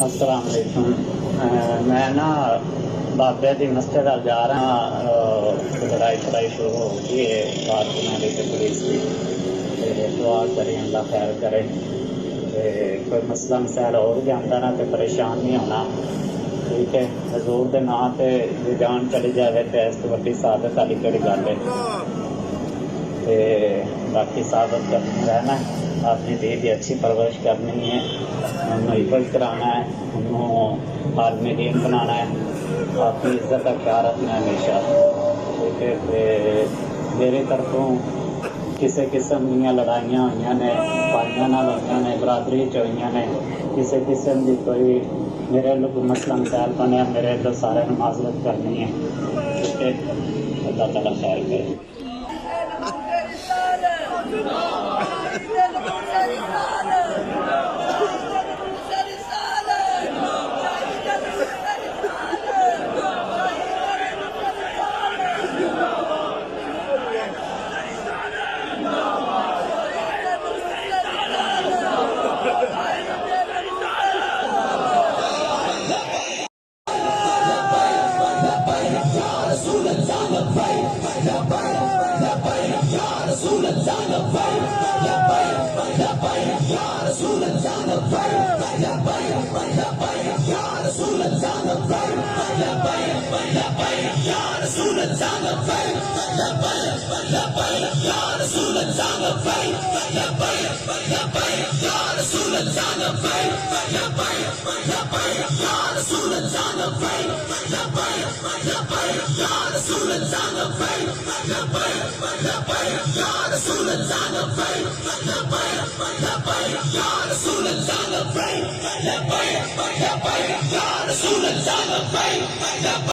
السلام علیکم۔ میں نا بابے کی مسجد جا رہا، لڑائی شڑائی شروع ہو گئی ہے کارکنوں کی پولیس کی، دعا کریں اللہ خیر کرے، کوئی مسئلہ مسائل ہو جاتا نا تو پریشان نہیں ہونا، ٹھیک ہے۔ حضور کے نام سے جی جان چلی جائے تو اس تو وڈی سعادت والی کہڑی گل ہے۔ باقی ثابت کرنا رہنا ہے، اپنی دھی کی اچھی پرورش کرنی ہے، انہوں حفظ کرانا ہے، انہوں عالمی دین بنانا ہے، اپنی عزت کا خیال رکھنا ہے ہمیشہ، ٹھیک ہے۔ میری طرفوں کسی قسم دیا لڑائیاں ہوئی نے، بھائیوں ہوئی نے، برادری ہوئی نے، کسی قسم کی کوئی میرے لوگ مسئلہ مسائل بنیا، میرے تو سارے معذرت کرنی ہے، ٹھیک ہے۔ اللہ تعالیٰ خیر کرے۔